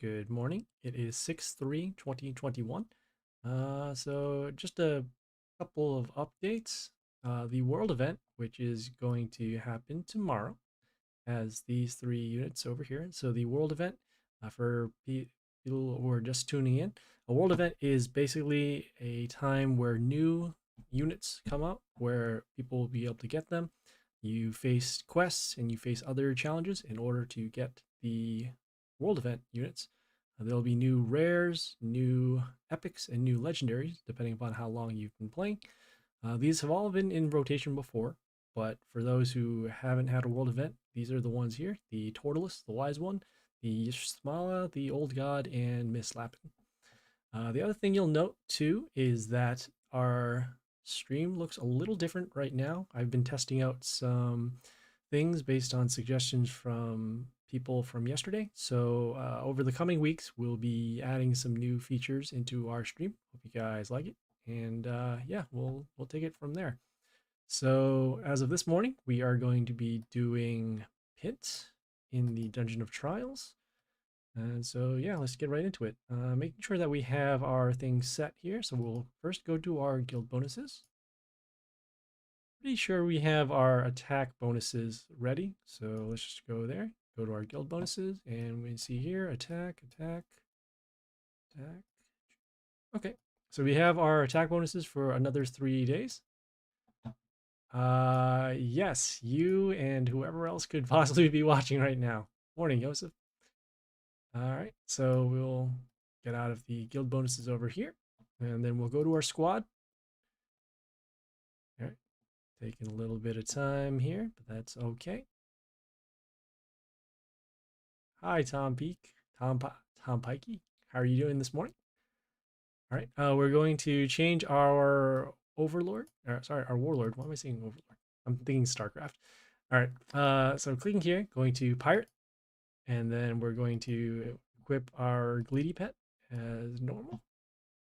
Good morning. It is 6/3/2021. So just a couple of updates. The world event, which is going to happen tomorrow, has these three units over here. So the world event, for people who are just tuning in, a world event is basically a time where new units come out, where people will be able to get them. You face quests and you face other challenges in order to get the world event units. There'll be new rares, new epics, and new legendaries, depending upon how long you've been playing. These have all been in rotation before, but for those who haven't had a world event, these are the ones here: the Tortoise, the Wise One, the Smala, the Old God, and Miss Lapin. The other thing you'll note too is that our stream looks a little different right now. I've been testing out some things based on suggestions from people from yesterday. So over the coming weeks, we'll be adding some new features into our stream. Hope you guys like it, and yeah, we'll take it from there. So as of this morning, we are going to be doing Pit in the Dungeon of Trials. And so, yeah, let's get right into it. Making sure that we have our things set here. So we'll first go to our guild bonuses. Pretty sure we have our attack bonuses ready. So let's just go there, go to our guild bonuses, and we see here, attack, attack, attack. Okay, so we have our attack bonuses for another 3 days. Yes, you and whoever else could possibly be watching right now. Morning, Joseph. All right, so we'll get out of the guild bonuses over here, and then we'll go to our squad. All right, taking a little bit of time here, but that's okay. Hi, Tom Peak, Tom Pikey. How are you doing this morning? All right, we're going to change our overlord. Sorry, our warlord. Why am I saying overlord? I'm thinking StarCraft. All right, so clicking here, going to pirate, and then we're going to equip our Gleedy pet as normal.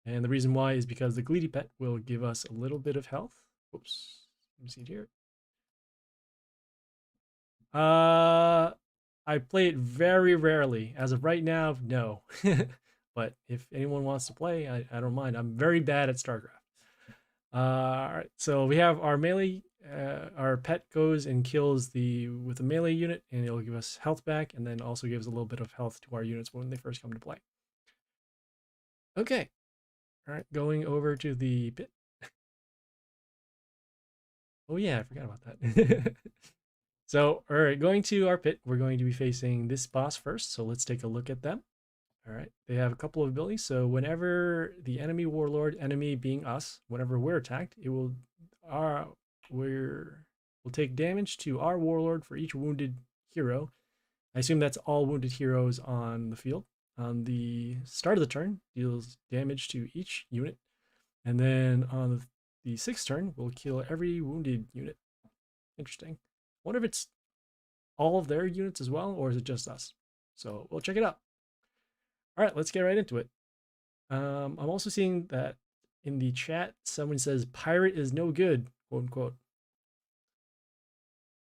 And the reason why is because the Gleedy pet will give us a little bit of health. Oops, let me see it here. I play it very rarely. As of right now, no. But if anyone wants to play, I don't mind. I'm very bad at StarCraft. All right, so we have our melee. Our pet goes and kills with a melee unit, and it'll give us health back, and then also gives a little bit of health to our units when they first come to play. Okay, all right, going over to the pit. Oh yeah, I forgot about that. So, all right, going to our pit, we're going to be facing this boss first. So let's take a look at them. All right, they have a couple of abilities. So whenever the enemy warlord, enemy being us, whenever we're attacked, it will we'll take damage to our warlord for each wounded hero. I assume that's all wounded heroes on the field. On the start of the turn, deals damage to each unit, and then on the sixth turn, we'll kill every wounded unit. Interesting. Wonder if it's all of their units as well, or is it just us? So we'll check it out. All right, let's get right into it. I'm also seeing that in the chat, someone says pirate is no good, quote unquote.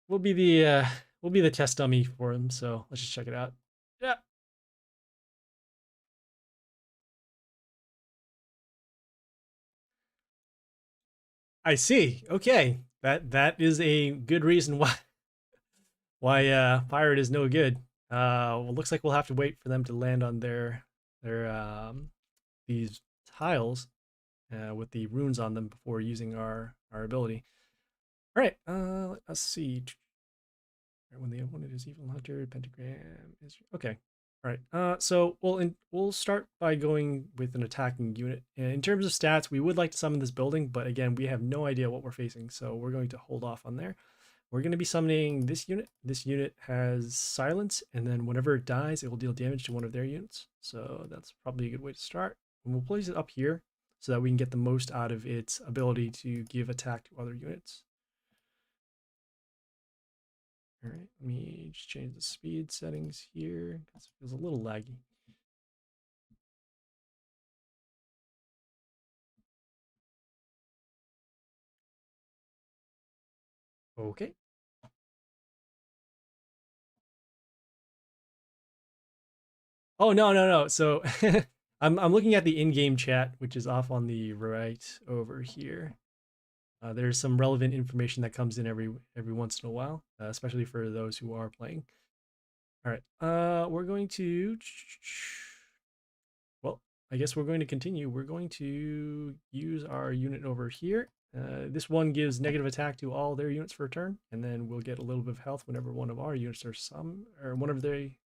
We'll be the test dummy for him. So let's just check it out. Yeah. I see. Okay, that is a good reason why pirate is no good. Well, looks like we'll have to wait for them to land on their these tiles with the runes on them before using our ability. All right, let's see. When the opponent is evil hunter, pentagram is okay. All right. So we'll start by going with an attacking unit. And in terms of stats, we would like to summon this building, but again, we have no idea what we're facing, so we're going to hold off on there. We're going to be summoning this unit. This unit has silence, and then whenever it dies, it will deal damage to one of their units. So that's probably a good way to start. And we'll place it up here so that we can get the most out of its ability to give attack to other units. All right, let me just change the speed settings here because it feels a little laggy. Okay. Oh, no, no, no. So I'm looking at the in-game chat, which is off on the right over here. There's some relevant information that comes in every once in a while, especially for those who are playing. All right. We're going to well, I guess we're going to continue. We're going to use our unit over here. This one gives negative attack to all their units for a turn, and then we'll get a little bit of health whenever one of our units are or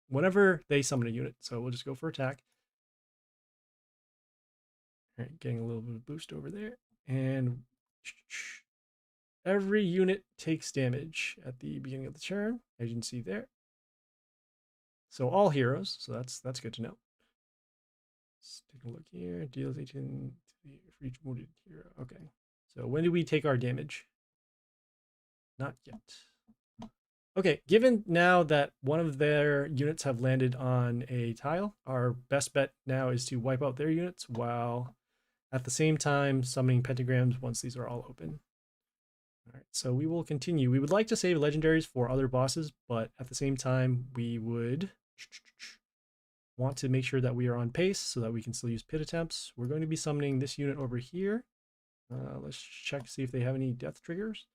whenever they summon a unit. So we'll just go for attack. All right, getting a little bit of boost over there, and every unit takes damage at the beginning of the turn, as you can see there. So all heroes. So that's good to know. Let's take a look here. Deals 18 for each wounded hero. Okay. So when do we take our damage? Not yet. Okay, given now that one of their units have landed on a tile, our best bet now is to wipe out their units while at the same time summoning pentagrams once these are all open. All right, so we will continue. We would like to save legendaries for other bosses, but at the same time, we would want to make sure that we are on pace so that we can still use pit attempts. We're going to be summoning this unit over here. Let's check, see if they have any death triggers.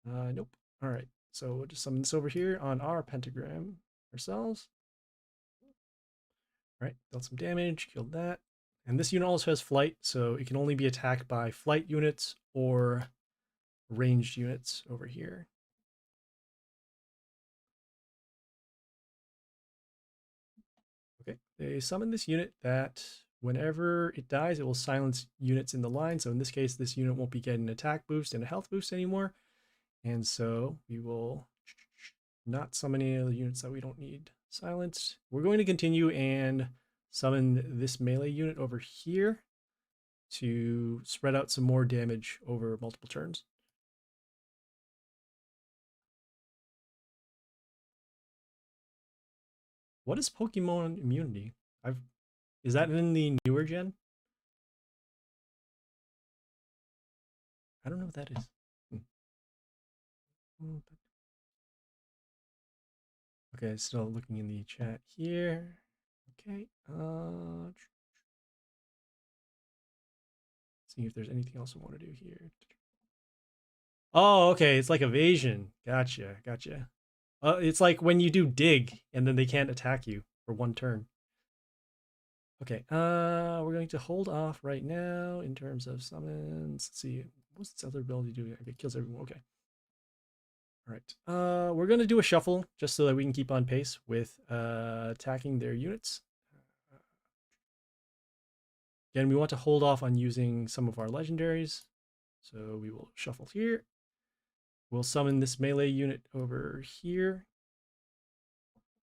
Nope. All right, so we'll just summon this over here on our pentagram ourselves. All right, dealt some damage, killed that. And this unit also has flight, so it can only be attacked by flight units or ranged units over here. Okay, they summon this unit that whenever it dies, it will silence units in the line. So in this case, this unit won't be getting an attack boost and a health boost anymore. And so we will not summon any of the units that we don't need silenced. We're going to continue and summon this melee unit over here to spread out some more damage over multiple turns. What is Pokemon immunity? Is that in the newer gen? I don't know what that is. Okay, still looking in the chat here. Okay. Seeing if there's anything else I want to do here. Oh, okay. It's like evasion. Gotcha. Gotcha. It's like when you do dig and then they can't attack you for one turn. Okay. We're going to hold off right now in terms of summons. Let's see. What's this other ability do? Okay, it kills everyone. Okay. All right. We're going to do a shuffle just so that we can keep on pace with attacking their units. Again, we want to hold off on using some of our legendaries. So we will shuffle here. We'll summon this melee unit over here.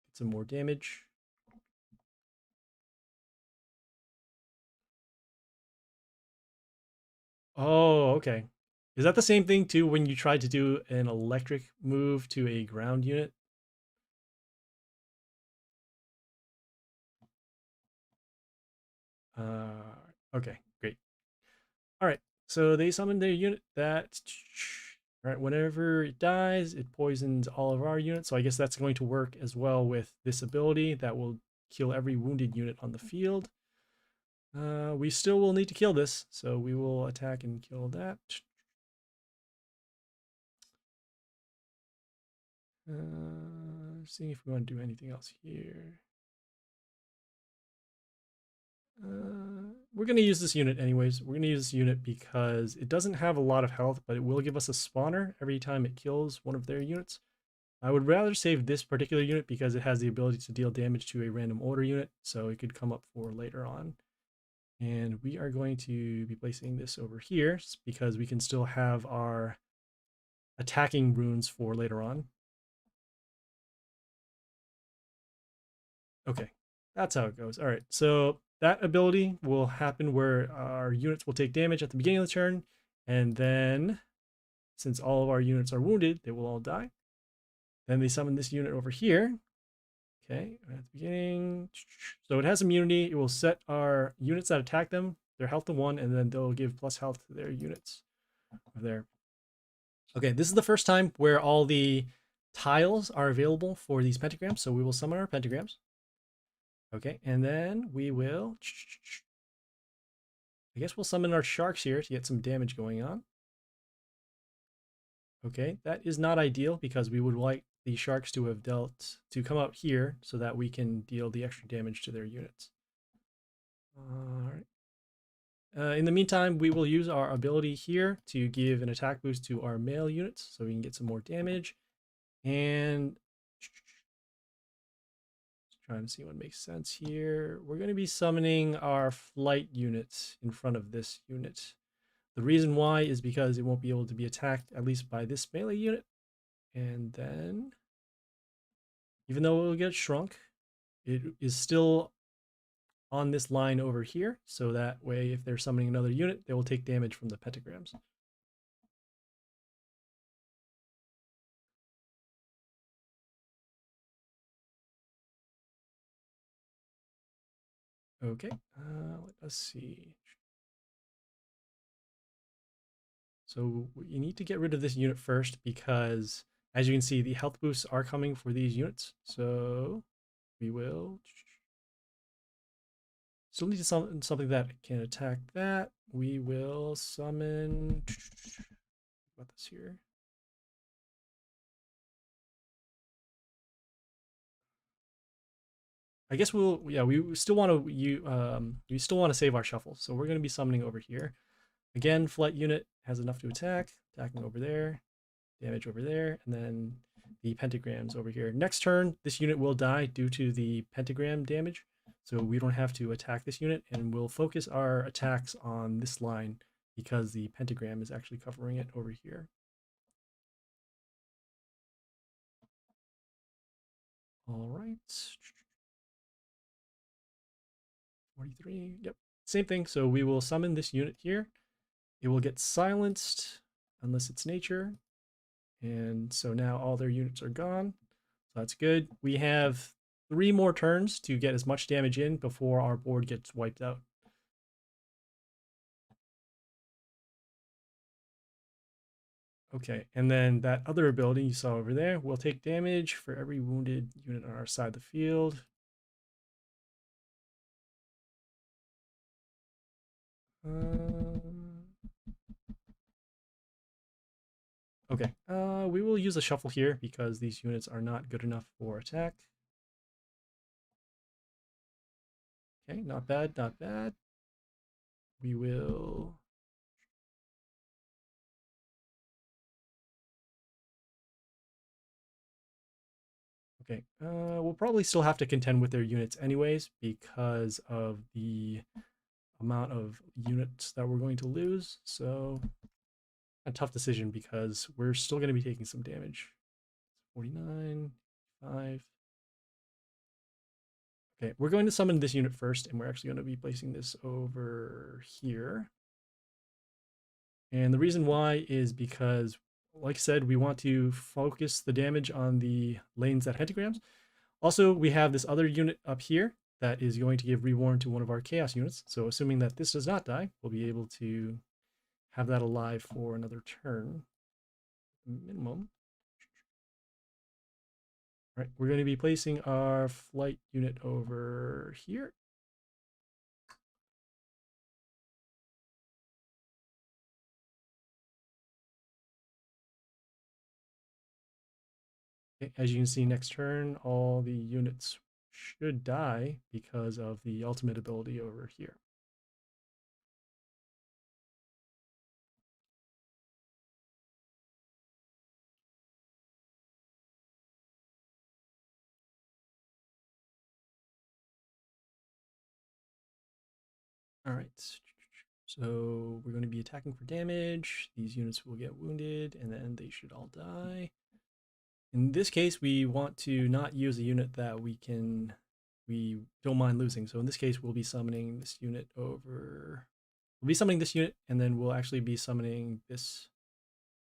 Get some more damage. Oh, okay. Is that the same thing too when you tried to do an electric move to a ground unit? Okay, great. All right, so they summoned their unit that, all right, whenever it dies, it poisons all of our units. So I guess that's going to work as well with this ability that will kill every wounded unit on the field. We still will need to kill this, so we will attack and kill that. Seeing if we want to do anything else here. We're going to use this unit anyways. We're going to use this unit because it doesn't have a lot of health, but it will give us a spawner every time it kills one of their units. I would rather save this particular unit because it has the ability to deal damage to a random order unit, so it could come up for later on. And we are going to be placing this over here because we can still have our attacking runes for later on. Okay, that's how it goes. All right, so that ability will happen where our units will take damage at the beginning of the turn, and then since all of our units are wounded, they will all die. Then they summon this unit over here. Okay, at the beginning. So it has immunity. It will set our units that attack them, their health to 1, and then they'll give plus health to their units there. Okay, this is the first time where all the tiles are available for these pentagrams, so we will summon our pentagrams. Okay, and then we will, I guess we'll summon our sharks here to get some damage going on. Okay, that is not ideal because we would like the sharks to have to come out here so that we can deal the extra damage to their units. All right. In the meantime, we will use our ability here to give an attack boost to our male units so we can get some more damage. And trying to see what makes sense here. We're going to be summoning our flight unit in front of this unit. The reason why is because it won't be able to be attacked, at least by this melee unit. And then, even though it will get shrunk, it is still on this line over here. So that way, if they're summoning another unit, they will take damage from the pentagrams. Okay, let us see. So you need to get rid of this unit first because, as you can see, the health boosts are coming for these units. So we will still need to summon something that can attack that. We will summon. What this here? I guess yeah, we still want we still want to save our shuffle. So we're going to be summoning over here. Again, flight unit has enough to attack, attacking over there, damage over there, and then the pentagrams over here. Next turn, this unit will die due to the pentagram damage. So we don't have to attack this unit, and we'll focus our attacks on this line because the pentagram is actually covering it over here. All right. 43. Yep. Same thing. So we will summon this unit here. It will get silenced unless it's nature. And so now all their units are gone. So that's good. We have 3 more turns to get as much damage in before our board gets wiped out. Okay, and then that other ability you saw over there will take damage for every wounded unit on our side of the field. Okay, we will use a shuffle here because these units are not good enough for attack. Okay, not bad, not bad. We will... Okay, we'll probably still have to contend with their units anyways because of the amount of units that we're going to lose. So a tough decision because we're still going to be taking some damage. 49, 5. Okay, we're going to summon this unit first, and we're actually going to be placing this over here. And the reason why is because, like I said, we want to focus the damage on the lanes that pentagrams. Also, we have this other unit up here that is going to give rewarn to one of our chaos units. So assuming that this does not die, we'll be able to have that alive for another turn minimum. All right, we're going to be placing our flight unit over here. Okay, as you can see, next turn, all the units should die because of the ultimate ability over here. All right, so we're going to be attacking for damage. These units will get wounded, and then they should all die. In this case, we want to not use a unit that we don't mind losing. So in this case, we'll be summoning this unit over. We'll be summoning this unit, and then we'll actually be summoning this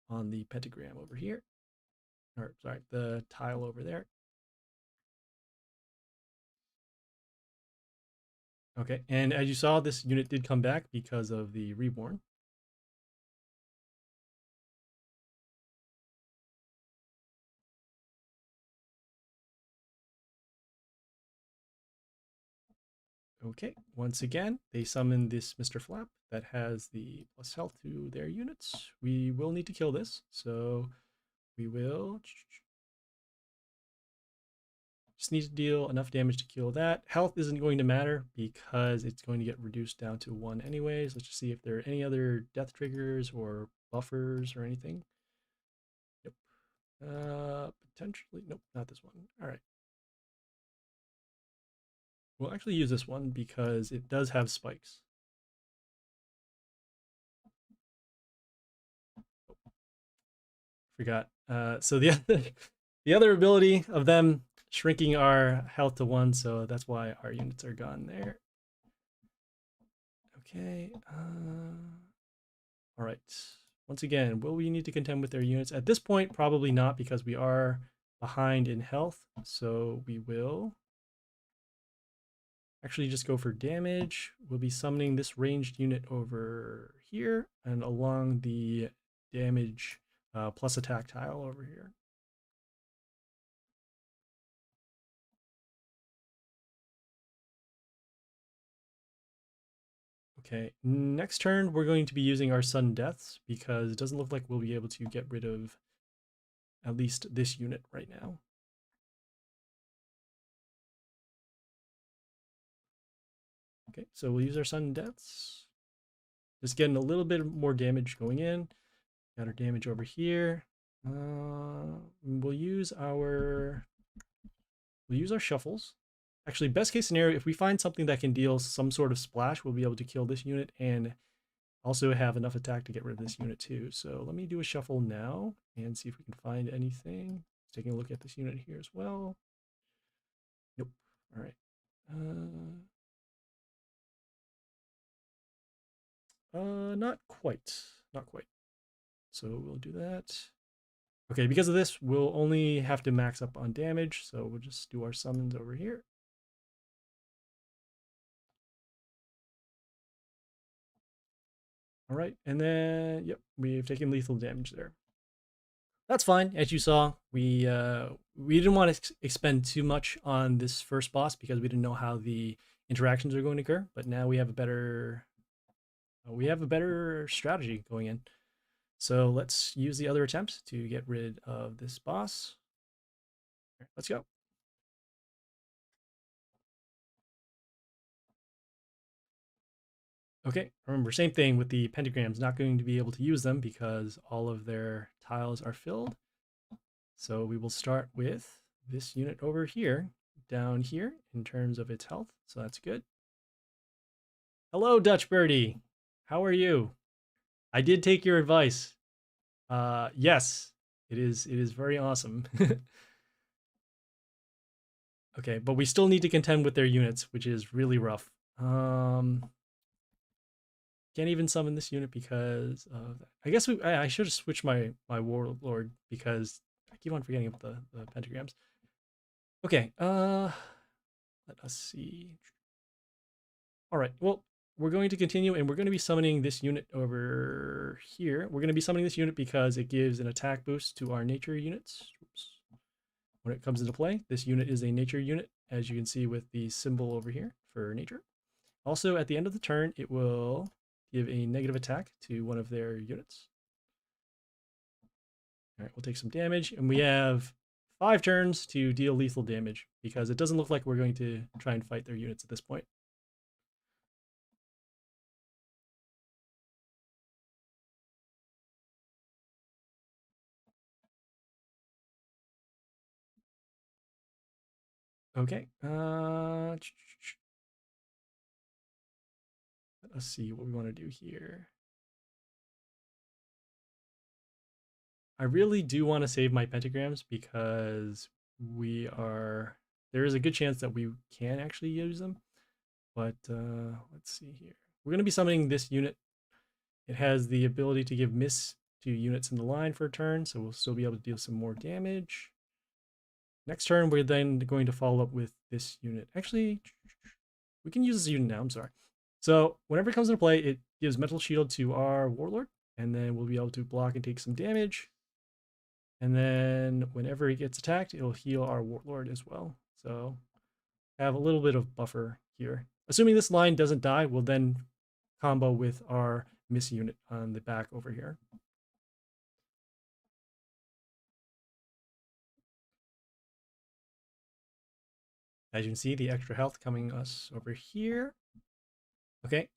on the pentagram over here. Or sorry, the tile over there. Okay, and as you saw, this unit did come back because of the reborn. Okay, once again, they summon this Mr. Flap that has the plus health to their units. We will need to kill this, so we will just need to deal enough damage to kill that. Health isn't going to matter because it's going to get reduced down to 1 anyways. Let's just see if there are any other death triggers or buffers or anything. Nope. Potentially, nope, not this one. All right. We'll actually use this one because it does have spikes. Forgot. So the other ability of them shrinking our health to 1, so that's why our units are gone there. Okay. All right. Once again, will we need to contend with their units? At this point, probably not because we are behind in health. So we will actually just go for damage. We'll be summoning this ranged unit over here and along the damage plus attack tile over here. Okay, next turn we're going to be using our sudden deaths because it doesn't look like we'll be able to get rid of at least this unit right now. Okay, so we'll use our sudden deaths. Just getting a little bit more damage going in. Got our damage over here. We'll use our shuffles. Actually, best case scenario, if we find something that can deal some sort of splash, we'll be able to kill this unit and also have enough attack to get rid of this unit too. So let me do a shuffle now and see if we can find anything. Taking a look at this unit here as well. Nope. All right. Not quite. Not quite. So we'll do that. Okay, because of this, we'll only have to max up on damage. So we'll just do our summons over here. All right, and then, yep, we've taken lethal damage there. That's fine. As you saw, we didn't want to expend too much on this first boss because we didn't know how the interactions are going to occur. But now we have a better strategy going in. So let's use the other attempts to get rid of this boss. Right, let's go. Okay, remember, same thing with the pentagrams. Not going to be able to use them because all of their tiles are filled. So we will start with this unit over here, down here in terms of its health. So that's good. Hello, Dutch Birdie. How are you? I did take your advice. Yes, it is very awesome. Okay, but we still need to contend with their units, which is really rough. Can't even summon this unit because of that. I guess I should have switched my warlord because I keep on forgetting about the pentagrams. Okay, let us see. All right, well, we're going to continue and we're going to be summoning this unit over here. We're going to be summoning this unit because it gives an attack boost to our nature units. Oops. When it comes into play, this unit is a nature unit, as you can see with the symbol over here for nature. Also, at the end of the turn, it will give a negative attack to one of their units. All right, we'll take some damage, and we have 5 turns to deal lethal damage because it doesn't look like we're going to try and fight their units at this point. Okay. Let's see what we want to do here. I really do want to save my pentagrams because there is a good chance that we can actually use them. But let's see here. We're going to be summoning this unit. It has the ability to give miss to units in the line for a turn, so we'll still be able to deal some more damage. Next turn, we're then going to follow up with this unit. Actually, we can use this unit now, I'm sorry. So whenever it comes into play, it gives mental shield to our warlord, and then we'll be able to block and take some damage. And then whenever he gets attacked, it'll heal our warlord as well. So have a little bit of buffer here. assuming this line doesn't die, we'll then combo with our miss unit on the back over here. As you can see, the extra health coming us over here. Okay,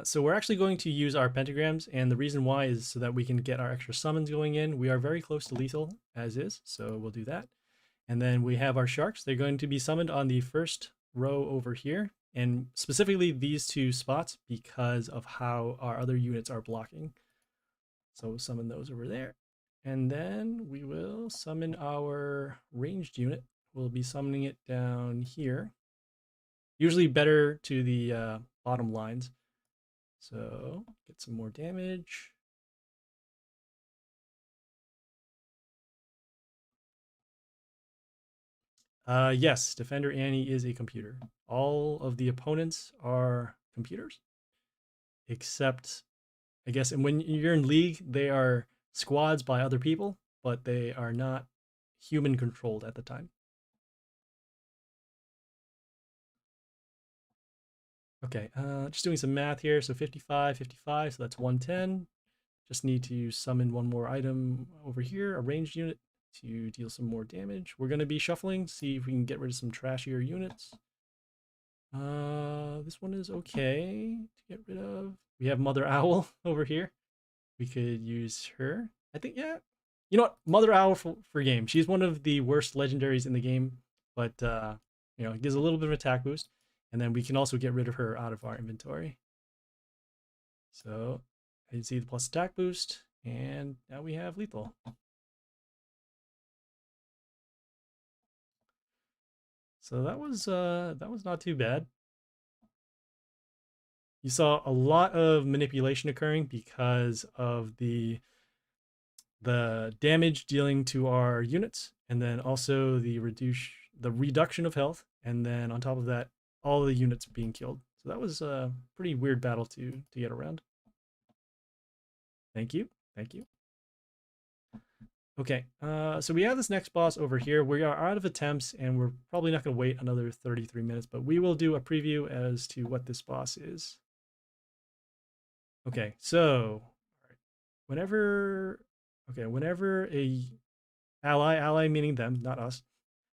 so we're actually going to use our pentagrams, and the reason why is so that we can get our extra summons going in. We are very close to lethal as is, so we'll do that. And then we have our sharks. They're going to be summoned on the first row over here, and specifically these two spots because of how our other units are blocking. So we'll summon those over there. And then we will summon our ranged unit. We'll be summoning it down here. Usually better to the bottom lines. So get some more damage. Yes, Defender Annie is a computer. All of the opponents are computers, except I guess, and when you're in League, they are squads by other people, but they are not human controlled at the time. Okay, just doing some math here. So 55, 55, so that's 110. Just need to summon one more item over here, a ranged unit, to deal some more damage. We're going to be shuffling, see if we can get rid of some trashier units. This one is okay to get rid of. We have Mother Owl over here. We could use her. I think, yeah. You know what? Mother Owl for game. She's one of the worst legendaries in the game, but, you know, it gives a little bit of attack boost. And then we can also get rid of her out of our inventory. So, you can see the plus attack boost, and now we have lethal. So that was not too bad. You saw a lot of manipulation occurring because of the damage dealing to our units, and then also the reduction of health, and then on top of that, all the units being killed. So that was a pretty weird battle to get around. Thank you, thank you. Okay, so we have this next boss over here. We are out of attempts, and we're probably not going to wait another 33 minutes, but we will do a preview as to what this boss is. Okay, so whenever a ally meaning them, not us,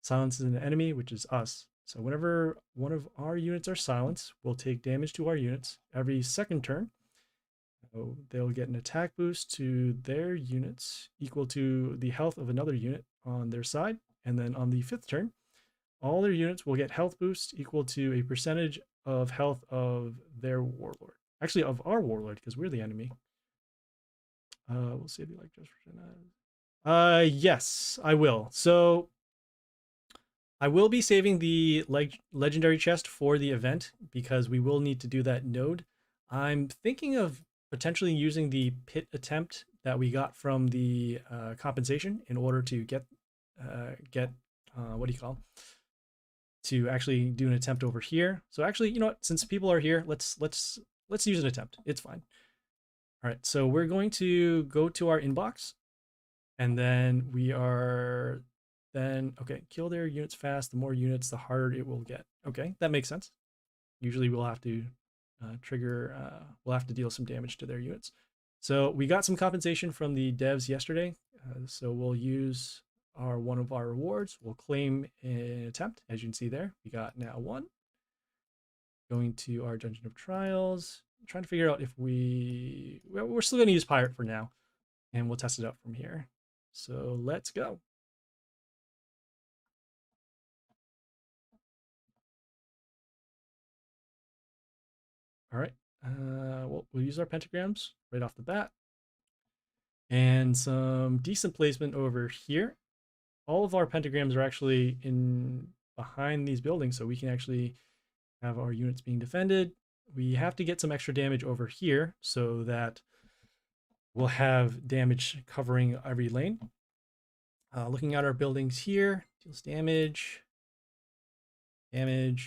silences an enemy, which is us. So whenever one of our units are silenced, we'll take damage to our units every second turn. So they'll get an attack boost to their units equal to the health of another unit on their side. And then on the fifth turn, all their units will get health boost equal to a percentage of health of their warlord. Actually, of our warlord, because we're the enemy. We'll see if you like just yes, I will. So I will be saving the legendary chest for the event because we will need to do that node. I'm thinking of potentially using the pit attempt that we got from the compensation in order to get what do you call, to actually do an attempt over here. So actually, you know what? Since people are here, let's use an attempt. It's fine. All right, so we're going to go to our inbox, and then we are okay, kill their units fast. The more units, the harder it will get. Okay, that makes sense. Usually we'll have to we'll have to deal some damage to their units. So we got some compensation from the devs yesterday. So we'll use one of our rewards. We'll claim an attempt. As you can see there, we got now one. Going to our Dungeon of Trials, trying to figure out if we're still going to use Pirate for now, and we'll test it out from here. So let's go. All right, we'll use our pentagrams right off the bat, and some decent placement over here. All of our pentagrams are actually in behind these buildings, so we can actually have our units being defended. We have to get some extra damage over here so that we'll have damage covering every lane. Looking at our buildings here, deals damage, and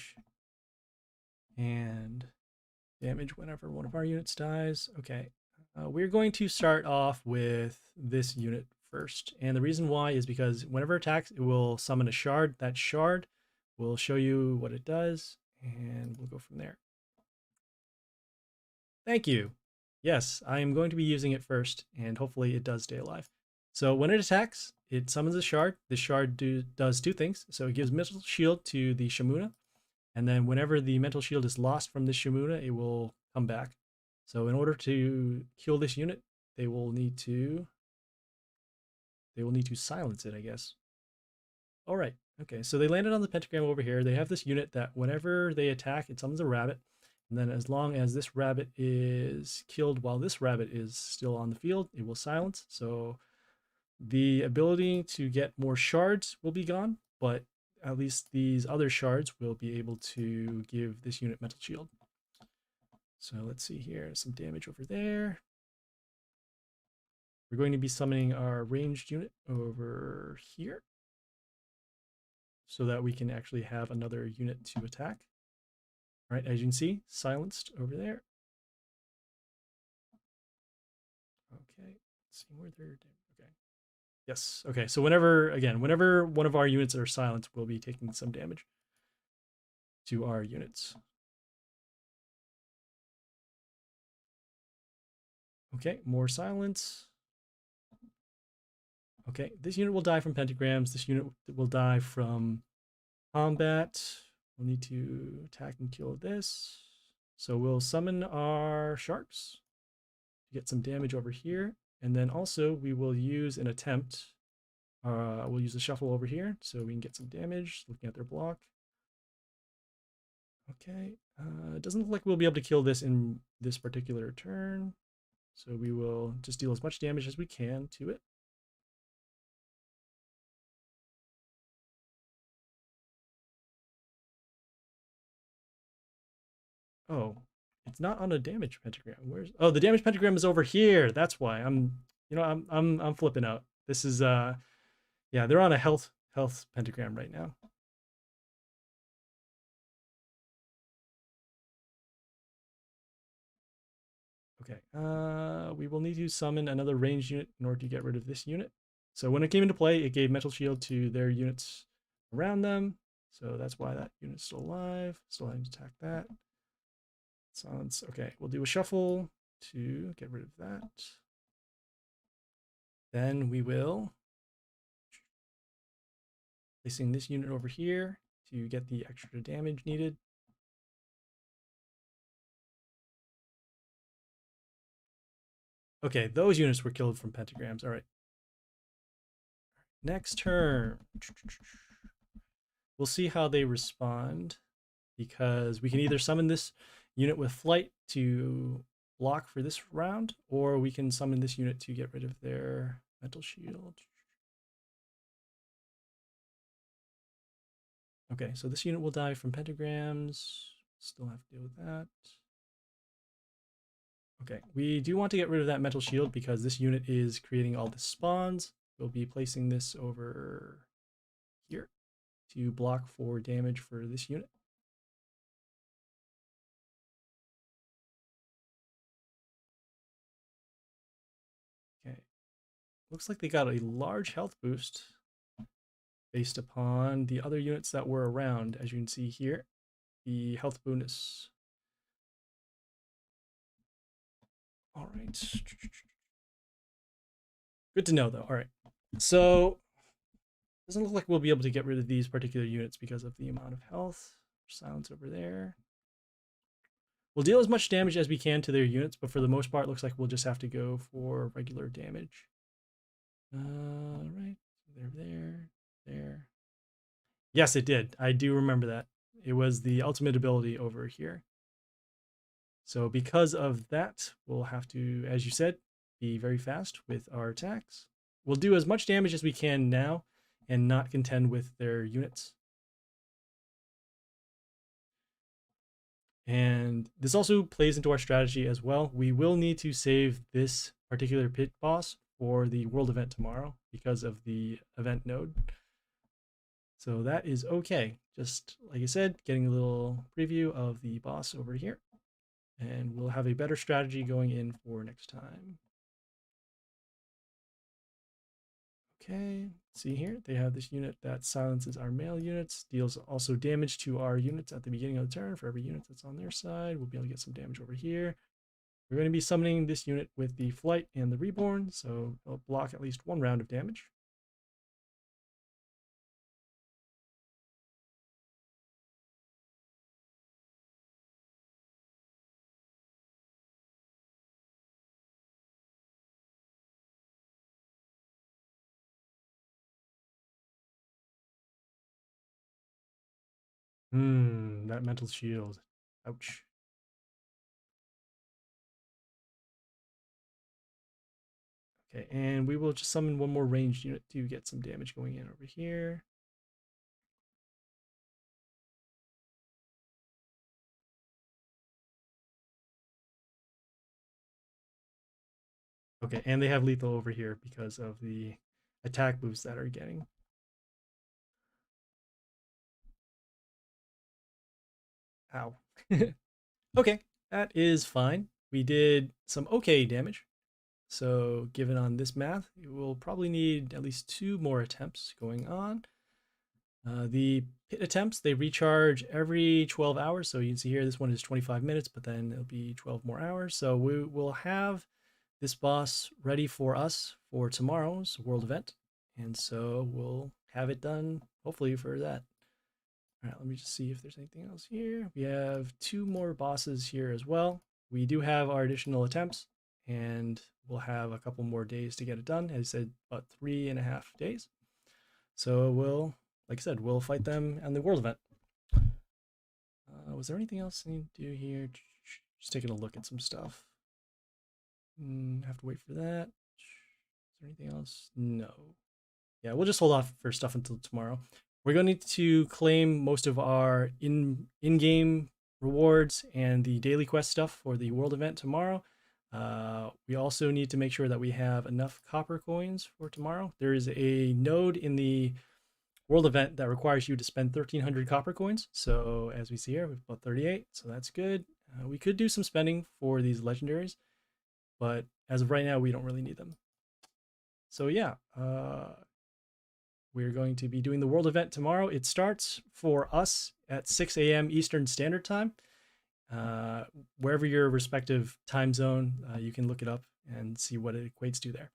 damage whenever one of our units dies. Okay, we're going to start off with this unit first. And the reason why is because whenever it attacks, it will summon a shard. That shard will show you what it does. and we'll go from there. Thank you. Yes, I am going to be using it first, and hopefully it does stay alive. So when it attacks, it summons a shard. This shard does two things. So it gives mental shield to the Shamuna, and then whenever the mental shield is lost from this Shamuna, it will come back. So in order to kill this unit, they will need to silence it, I guess. All right. Okay. So they landed on the pentagram over here. They have this unit that whenever they attack, it summons a rabbit. And then as long as this rabbit is killed while this rabbit is still on the field, it will silence. So the ability to get more shards will be gone, but at least these other shards will be able to give this unit mental shield. So let's see here, some damage over there. We're going to be summoning our ranged unit over here so that we can actually have another unit to attack. All right, as you can see, silenced over there. Okay, let's see where they're. Okay, yes. Okay, so whenever one of our units are silenced, we'll be taking some damage to our units. Okay, more silence. Okay, this unit will die from pentagrams. This unit will die from combat. We'll need to attack and kill this. So we'll summon our sharks to get some damage over here. And then also we will use an attempt. We'll use a shuffle over here so we can get some damage looking at their block. Okay, it doesn't look like we'll be able to kill this in this particular turn. So we will just deal as much damage as we can to it. Oh, it's not on a damage pentagram. Where's the damage pentagram is over here. That's why I'm flipping out. This is yeah, they're on a health pentagram right now. Okay, we will need to summon another ranged unit in order to get rid of this unit. So when it came into play, it gave mental shield to their units around them. So that's why that unit's still alive. Still having to attack that. Silence. Okay, we'll do a shuffle to get rid of that. Then we will placing this unit over here to get the extra damage needed. Okay, those units were killed from pentagrams. All right. Next turn. We'll see how they respond because we can either summon this unit with flight to block for this round, or we can summon this unit to get rid of their mental shield. Okay, so this unit will die from pentagrams. Still have to deal with that. Okay, we do want to get rid of that mental shield because this unit is creating all the spawns. We'll be placing this over here to block for damage for this unit. Okay, looks like they got a large health boost based upon the other units that were around. As you can see here, the health bonus. All right. Good to know, though. All right. So, doesn't look like we'll be able to get rid of these particular units because of the amount of health. Silence over there. We'll deal as much damage as we can to their units, but for the most part, it looks like we'll just have to go for regular damage. All right. There. Yes, it did. I do remember that. It was the ultimate ability over here. So because of that, we'll have to, as you said, be very fast with our attacks. We'll do as much damage as we can now and not contend with their units. And this also plays into our strategy as well. We will need to save this particular pit boss for the world event tomorrow because of the event node. So that is okay. Just like I said, getting a little preview of the boss over here. And we'll have a better strategy going in for next time. Okay, see here, they have this unit that silences our male units, deals also damage to our units at the beginning of the turn. For every unit that's on their side, we'll be able to get some damage over here. We're going to be summoning this unit with the Flight and the Reborn, so it'll block at least 1 round of damage. That mental shield. Ouch. Okay, and we will just summon 1 more ranged unit to get some damage going in over here. Okay, and they have lethal over here because of the attack boosts that are getting. Ow. Okay, that is fine. We did some okay damage. So given on this math, we'll probably need at least 2 more attempts going on. The pit attempts, they recharge every 12 hours. So you can see here, this one is 25 minutes, but then it'll be 12 more hours. So we will have this boss ready for us for tomorrow's world event. And so we'll have it done, hopefully, for that. All right, let me just see if there's anything else here. We have 2 more bosses here as well. We do have our additional attempts, and we'll have a couple more days to get it done. As I said, about 3.5 days. So we'll, like I said, we'll fight them in the world event. Was there anything else I need to do here? Just taking a look at some stuff. Have to wait for that. Is there anything else? No. Yeah, we'll just hold off for stuff until tomorrow. We're going to need to claim most of our in-game rewards and the daily quest stuff for the world event tomorrow. We also need to make sure that we have enough copper coins for tomorrow. There is a node in the world event that requires you to spend 1,300 copper coins. So as we see here, we've got 38, so that's good. We could do some spending for these legendaries, but as of right now, we don't really need them. So yeah, we're going to be doing the world event tomorrow. It starts for us at 6 a.m. Eastern Standard Time. Wherever your respective time zone, you can look it up and see what it equates to there.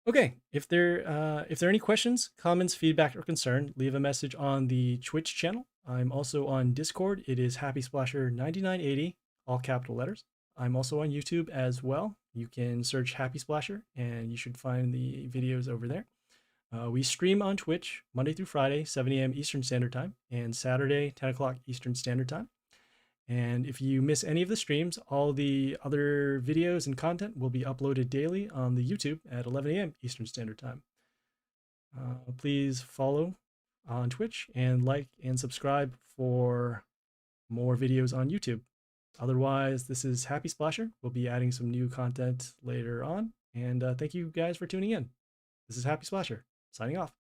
Okay, if there are any questions, comments, feedback, or concern, leave a message on the Twitch channel. I'm also on Discord. It is Happy Splasher 9980, all capital letters. I'm also on YouTube as well. You can search Happy Splasher, and you should find the videos over there. We stream on Twitch Monday through Friday, 7 a.m. Eastern Standard Time, and Saturday, 10 o'clock Eastern Standard Time. And if you miss any of the streams, all the other videos and content will be uploaded daily on the YouTube at 11 a.m. Eastern Standard Time. Please follow on Twitch and like and subscribe for more videos on YouTube. Otherwise, this is Happy Splasher. We'll be adding some new content later on. And thank you guys for tuning in. This is Happy Splasher, signing off.